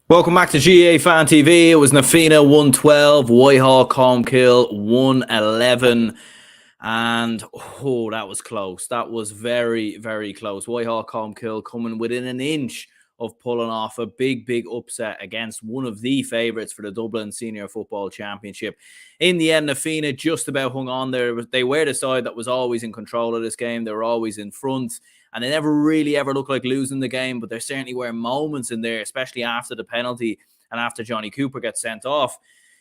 Welcome back to GAA Fan TV. It was Nafina 112, Whitehall Colmcille 111. And that was close. That was very, very close. Whitehall Colmcille coming within an inch of pulling off a big upset against one of the favourites for the Dublin Senior Football Championship. In the end, Nafina just about hung on there. They were the side that was always in control of this game. They were always in front. And they never really ever looked like losing the game, but there certainly were moments in there, especially after the penalty and after Johnny Cooper gets sent off.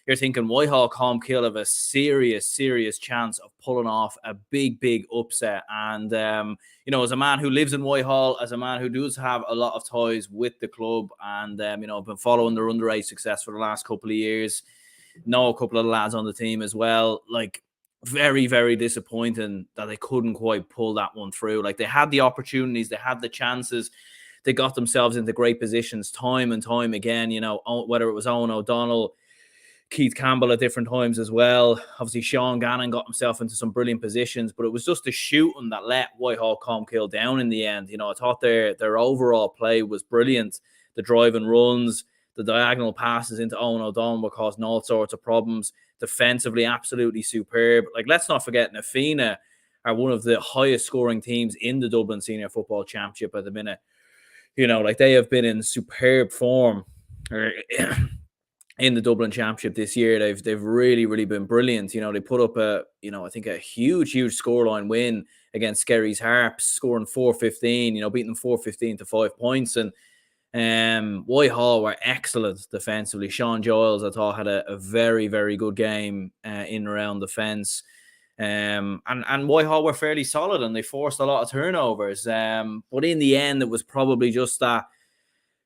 You're thinking Whitehall Colmcille have a serious chance of pulling off a big upset. And, as a man who lives in Whitehall, as a man who does have a lot of ties with the club and, I've been following their under-8 success for the last couple of years, know a couple of the lads on the team as well, very disappointing that they couldn't quite pull that one through. Like, they had the opportunities, they had the chances, they got themselves into great positions time and time again, whether it was Owen O'Donnell, Keith Campbell at different times as well. Obviously, Sean Gannon got himself into some brilliant positions, but it was just the shooting that let Whitehall Colmcille down in the end. I thought their overall play was brilliant. The drive and runs, the diagonal passes into Owen O'Donnell were causing all sorts of problems. Defensively, absolutely superb. Let's not forget, Nafina are one of the highest scoring teams in the Dublin Senior Football Championship at the minute. They have been in superb form in the Dublin Championship this year. They've really been brilliant. They put up I think a huge scoreline win against Skerry's Harps, scoring 4-15, beating them 4-15 to 5 points. And Whitehall were excellent defensively. Sean Giles, I thought, had a very good game in and around the fence. And Whitehall were fairly solid and they forced a lot of turnovers. But in the end, it was probably just that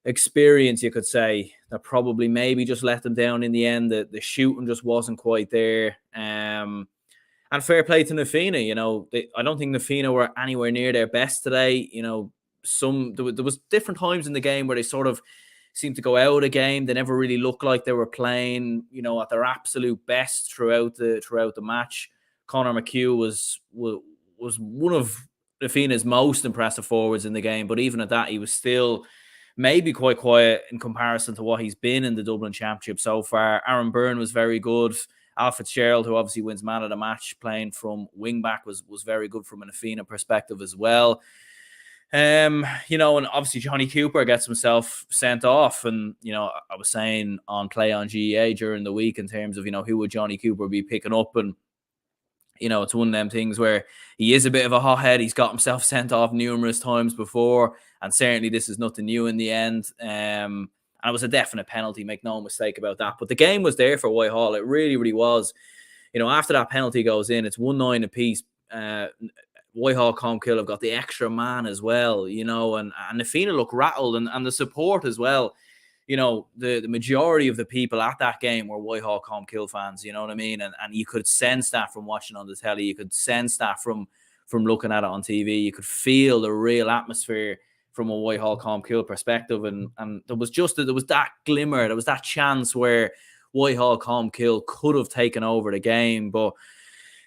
experience, you could say, that probably maybe just let them down in the end. The shooting just wasn't quite there. And fair play to Nafina. I don't think Nafina were anywhere near their best today. There was different times in the game where they sort of seemed to go out of game. They never really looked like they were playing, at their absolute best throughout the match. Conor McHugh was one of Nafina's most impressive forwards in the game, but even at that, he was still maybe quite quiet in comparison to what he's been in the Dublin Championship so far. Aaron Byrne was very good. Al Fitzgerald, who obviously wins man of the match playing from wing back, was very good from an Nafina perspective as well. And obviously Johnny Cooper gets himself sent off. And, I was saying on Play on GEA during the week in terms of, who would Johnny Cooper be picking up? And, it's one of them things where he is a bit of a hothead. He's got himself sent off numerous times before. And certainly this is nothing new in the end. And it was a definite penalty, make no mistake about that. But the game was there for Whitehall. It really was. After that penalty goes in, it's 1-9 apiece. Whitehall Colmcille have got the extra man as well, and Nafina look rattled and the support as well. The majority of the people at that game were Whitehall Colmcille fans, you know what I mean? And you could sense that from watching on the telly. You could sense that from looking at it on TV. You could feel the real atmosphere from a Whitehall Colmcille perspective. And there was that glimmer, there was that chance where Whitehall Colmcille could have taken over the game. But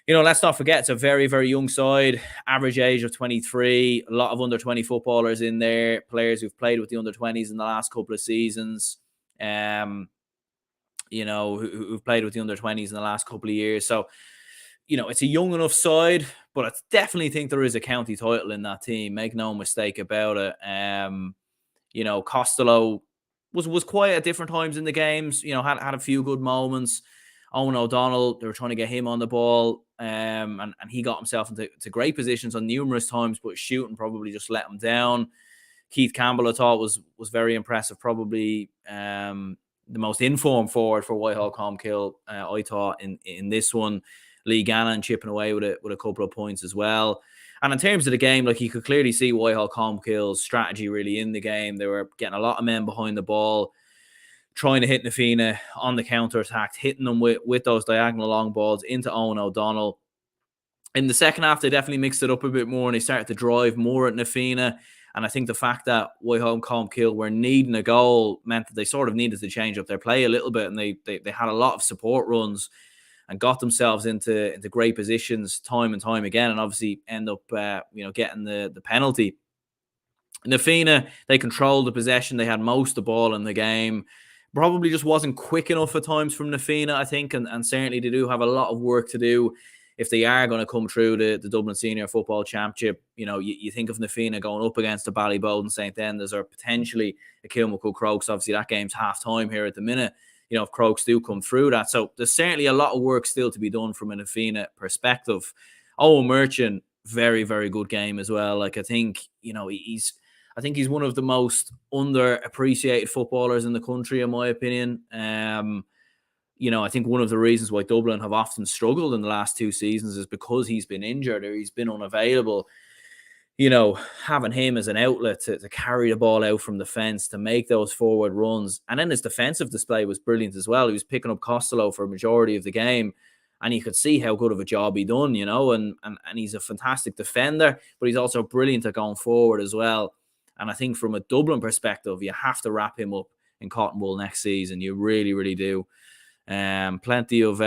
let's not forget, it's a very young side, average age of 23, a lot of under-20 footballers in there, players who've played with the under-20s in the last couple of seasons, who've played with the under-20s in the last couple of years. So, it's a young enough side, but I definitely think there is a county title in that team. Make no mistake about it. Costello was quiet at different times in the games, had a few good moments. Owen O'Donnell, they were trying to get him on the ball, and he got himself into great positions on numerous times, but shooting probably just let him down. Keith Campbell, I thought, was very impressive, probably the most informed forward for Whitehall Colmcille, I thought, in this one. Lee Gannon chipping away with a couple of points as well. And in terms of the game, you could clearly see Whitehall Colmcille's strategy really in the game. They were getting a lot of men behind the ball, trying to hit Nafina on the counter-attack, hitting them with those diagonal long balls into Owen O'Donnell. In the second half, they definitely mixed it up a bit more and they started to drive more at Nafina. And I think the fact that Whitehall Colmcille were needing a goal meant that they sort of needed to change up their play a little bit. And they had a lot of support runs and got themselves into great positions time and time again, and obviously end up getting the penalty. Na Fianna, they controlled the possession. They had most of the ball in the game. Probably just wasn't quick enough at times from Na Fianna, I think, and certainly they do have a lot of work to do if they are going to come through the Dublin Senior Football Championship. You know, you think of Na Fianna going up against the Ballybowden St. Enders or potentially a Kilmacud Crokes. Obviously, that game's half-time here at the minute, you know, if Crokes do come through that. So there's certainly a lot of work still to be done from a Na Fianna perspective. Owen Merchant, very, very good game as well. Like, I think, you know, I think he's one of the most underappreciated footballers in the country, in my opinion. You know, I think one of the reasons why Dublin have often struggled in the last 2 seasons is because he's been injured or he's been unavailable. You know, having him as an outlet to carry the ball out from the fence, to make those forward runs. And then his defensive display was brilliant as well. He was picking up Costello for a majority of the game, and you could see how good of a job he done, you know, and he's a fantastic defender, but he's also brilliant at going forward as well. And I think from a Dublin perspective, you have to wrap him up in cotton wool next season. You really, really do. Plenty of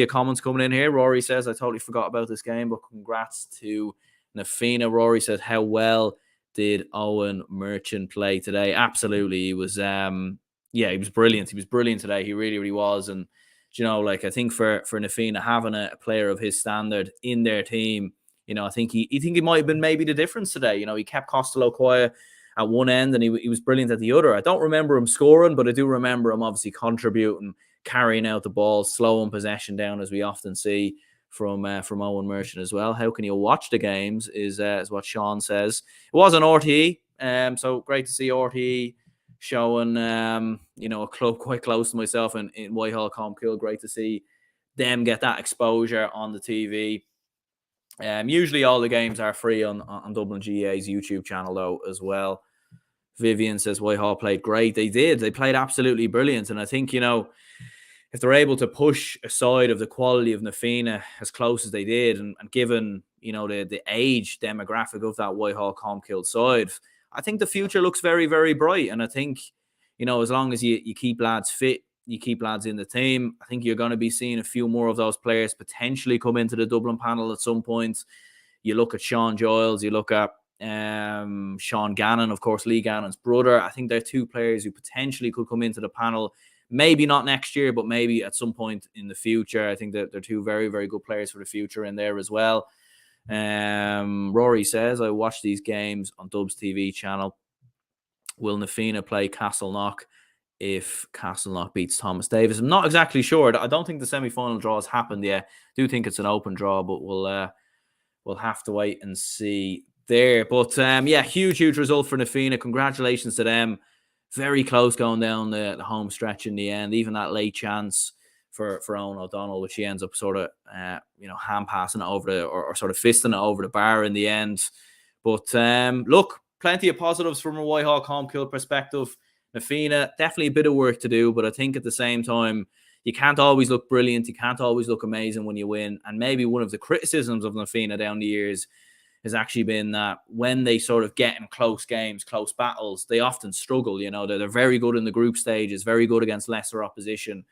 comments coming in here. Rory says, I totally forgot about this game, but congrats to Na Fianna. Rory said, how well did Owen Merchant play today? Absolutely. He was, he was brilliant. He was brilliant today. He really, really was. And, you know, like, I think for Na Fianna, having a player of his standard in their team, you know, I think he might have been maybe the difference today. You know, he kept Costello quiet at one end and he was brilliant at the other. I don't remember him scoring, but I do remember him obviously contributing, carrying out the ball, slowing possession down, as we often see from Owen Merchant as well. How can you watch the games is what Sean says. It was on RTE, so great to see RTE showing, you know, a club quite close to myself in Whitehall Colmcille. Great to see them get that exposure on the TV. Usually all the games are free on Dublin GAA's YouTube channel, though, as well. Vivian says Whitehall played great. They did. They played absolutely brilliant. And I think, you know, if they're able to push aside of the quality of Na Fianna as close as they did, and given, you know, the age demographic of that Whitehall Colmcille side, I think the future looks very, very bright. And I think, you know, as long as you keep lads fit, you keep lads in the team, I think you're going to be seeing a few more of those players potentially come into the Dublin panel at some point. You look at Sean Giles, you look at Sean Gannon, of course, Lee Gannon's brother. I think they're two players who potentially could come into the panel. Maybe not next year, but maybe at some point in the future. I think that they're two very, very good players for the future in there as well. Rory says, I watch these games on Dubs TV channel. Will Na Fianna play Castleknock if Castleknock beats Thomas Davis? I'm not exactly sure. I don't think the semi-final draw has happened yet. I do think it's an open draw, but we'll have to wait and see there. But huge result for Na Fianna. Congratulations to them. Very close going down the home stretch in the end. Even that late chance for Owen O'Donnell, which he ends up sort of hand passing it over or sort of fisting it over the bar in the end. But look, plenty of positives from a Whitehall Colmcille perspective. Na Fianna, definitely a bit of work to do, but I think at the same time, you can't always look brilliant. You can't always look amazing when you win. And maybe one of the criticisms of Na Fianna down the years has actually been that when they sort of get in close games, close battles, they often struggle. You know, they're very good in the group stages, very good against lesser opposition.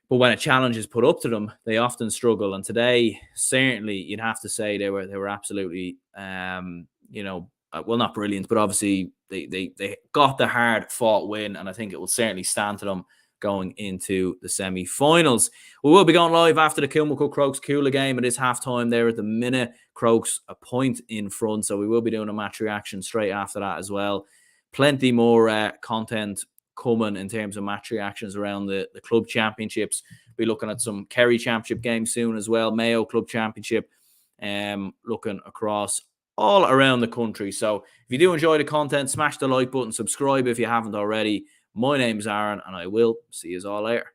But when a challenge is put up to them, they often struggle. And today, certainly, you'd have to say they were absolutely, not brilliant, but obviously they got the hard-fought win, and I think it will certainly stand to them going into the semi-finals. We will be going live after the Kilmacud Crokes Coola game. It is half-time there at the minute. Crokes a point in front, so we will be doing a match reaction straight after that as well. Plenty more content coming in terms of match reactions around the club championships. We'll be looking at some Kerry Championship games soon as well, Mayo Club Championship, looking across all around the country. So if you do enjoy the content, smash the like button, subscribe if you haven't already. My name's Aaron, and I will see you all later.